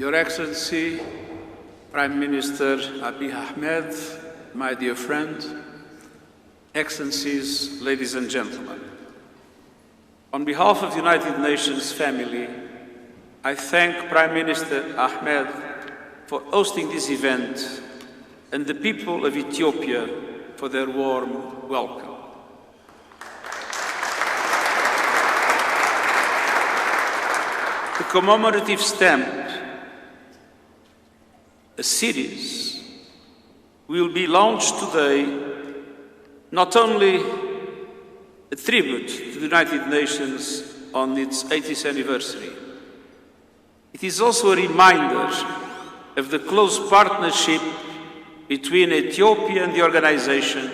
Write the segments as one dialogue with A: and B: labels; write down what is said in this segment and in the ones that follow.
A: Your Excellency, Prime Minister Abiy Ahmed, my dear friend, Excellencies, ladies and gentlemen. On behalf of the United Nations family, I thank Prime Minister Ahmed for hosting this event and the people of Ethiopia for their warm welcome. The commemorative stamp, a series, will be launched today, not only a tribute to the United Nations on its 80th anniversary. It is also a reminder of the close partnership between Ethiopia and the organization,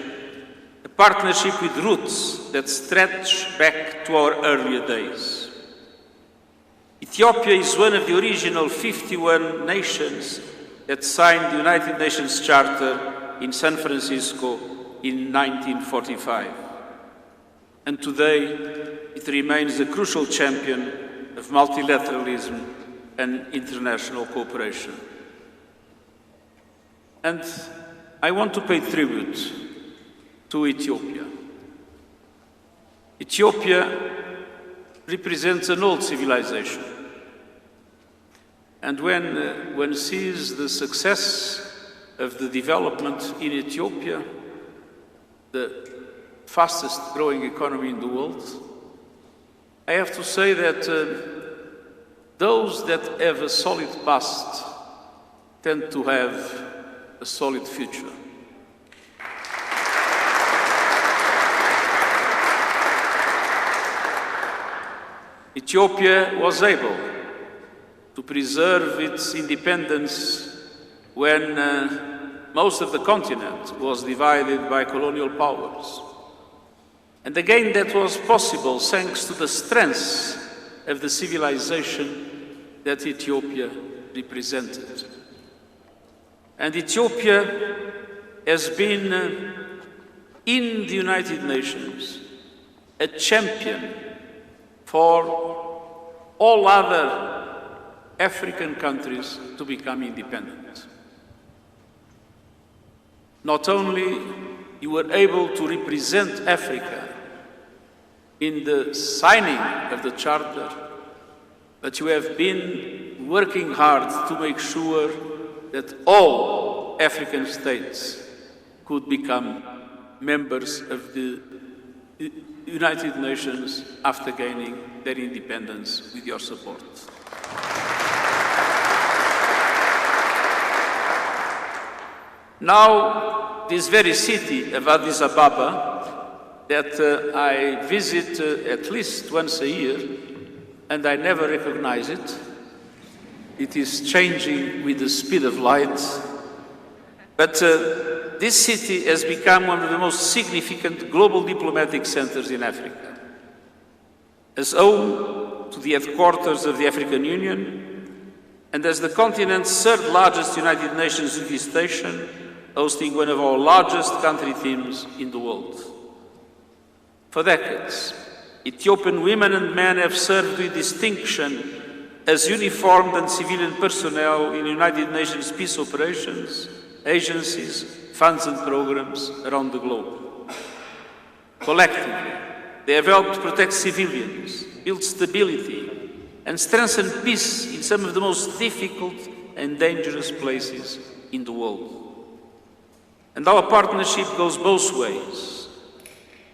A: a partnership with roots that stretch back to our earlier days. Ethiopia is one of the original 51 nations that signed the United Nations Charter in San Francisco in 1945. And today, it remains a crucial champion of multilateralism and international cooperation. And I want to pay tribute to Ethiopia. Ethiopia represents an old civilization. And when one sees the success of the development in Ethiopia, the fastest growing economy in the world, I have to say that those that have a solid past tend to have a solid future. Ethiopia was able to preserve its independence when most of the continent was divided by colonial powers. And again, that was possible thanks to the strength of the civilization that Ethiopia represented. And Ethiopia has been, in the United Nations, a champion for all other African countries to become independent. Not only you were able to represent Africa in the signing of the Charter, but you have been working hard to make sure that all African states could become members of the United Nations after gaining their independence with your support. Now, this very city of Addis-Ababa that I visit at least once a year, and I never recognize it. It is changing with the speed of light. But this city has become one of the most significant global diplomatic centers in Africa. As home to the headquarters of the African Union, and as the continent's third largest United Nations duty station, hosting one of our largest country teams in the world. For decades, Ethiopian women and men have served with distinction as uniformed and civilian personnel in United Nations peace operations, agencies, funds and programs around the globe. Collectively, they have helped protect civilians, build stability, and strengthen peace in some of the most difficult and dangerous places in the world. And our partnership goes both ways.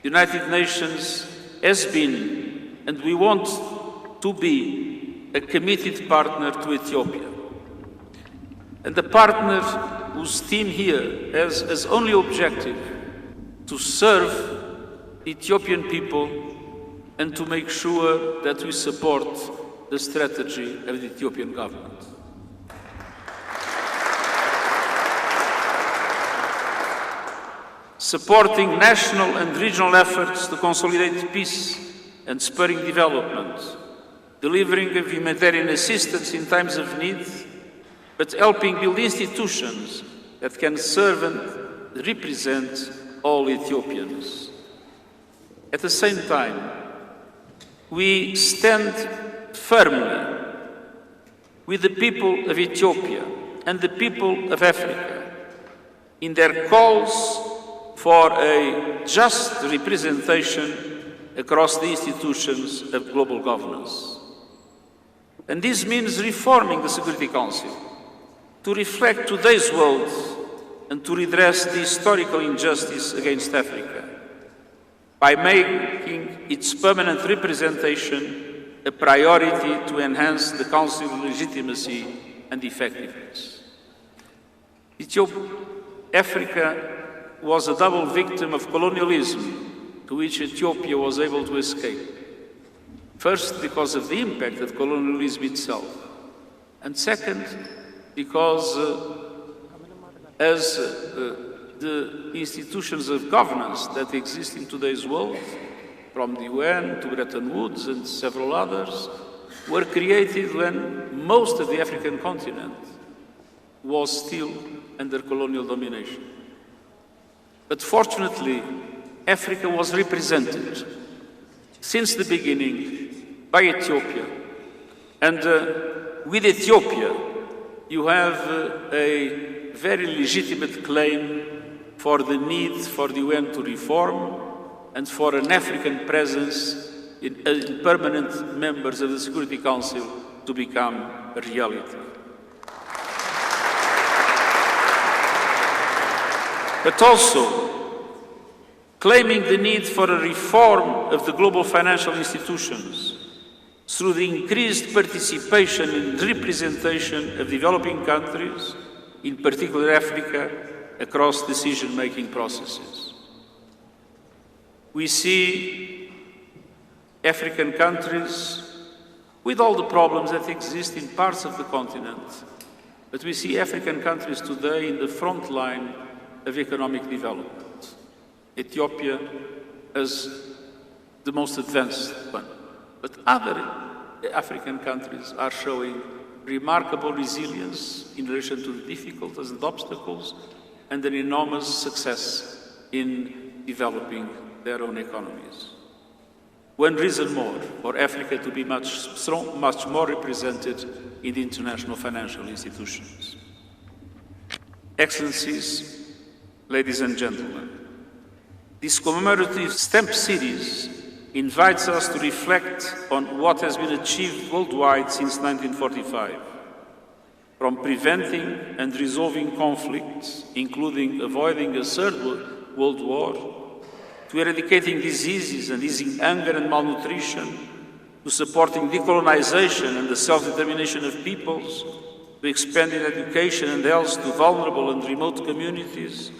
A: The United Nations has been, and we want to be, a committed partner to Ethiopia. And a partner whose team here has as only objective to serve the Ethiopian people and to make sure that we support the strategy of the Ethiopian government. Supporting national and regional efforts to consolidate peace and spurring development, delivering humanitarian assistance in times of need, but helping build institutions that can serve and represent all Ethiopians. At the same time, we stand firmly with the people of Ethiopia and the people of Africa in their calls for a just representation across the institutions of global governance. And this means reforming the Security Council to reflect today's world and to redress the historical injustice against Africa by making its permanent representation a priority to enhance the Council's legitimacy and effectiveness. Africa was a double victim of colonialism to which Ethiopia was able to escape. First, because of the impact of colonialism itself, and second, because as the institutions of governance that exist in today's world, from the UN to Bretton Woods and several others, were created when most of the African continent was still under colonial domination. But fortunately, Africa was represented since the beginning by Ethiopia. And with Ethiopia, you have a very legitimate claim for the need for the UN to reform and for an African presence in permanent members of the Security Council to become a reality. But also claiming the need for a reform of the global financial institutions through the increased participation and representation of developing countries, in particular Africa, across decision-making processes. We see African countries with all the problems that exist in parts of the continent, but we see African countries today in the front line of economic development. Ethiopia as the most advanced one, but other African countries are showing remarkable resilience in relation to the difficulties and obstacles and an enormous success in developing their own economies. One reason more for Africa to be much more represented in the international financial institutions. Excellencies, ladies and gentlemen, this commemorative stamp series invites us to reflect on what has been achieved worldwide since 1945, from preventing and resolving conflicts, including avoiding a third world war, to eradicating diseases and easing hunger and malnutrition, to supporting decolonization and the self-determination of peoples, to expanding education and health to vulnerable and remote communities,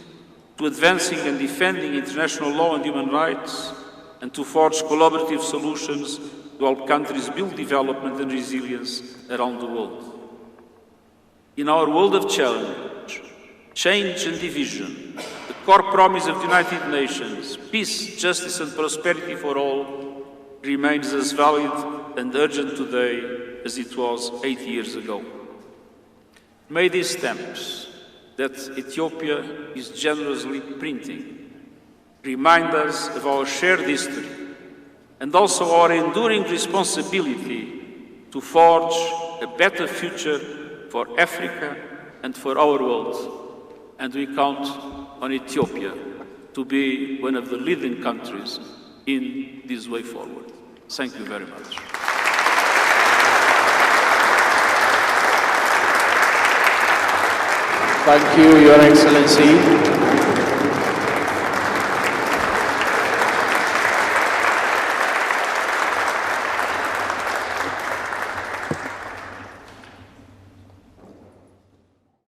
A: to advancing and defending international law and human rights, and to forge collaborative solutions to help countries build development and resilience around the world. In our world of challenge, change and division, the core promise of the United Nations, peace, justice and prosperity for all, remains as valid and urgent today as it was 8 years ago. May these stamps that Ethiopia is generously printing remind us of our shared history and also our enduring responsibility to forge a better future for Africa and for our world. And we count on Ethiopia to be one of the leading countries in this way forward. Thank you very much.
B: Thank you, Your Excellency.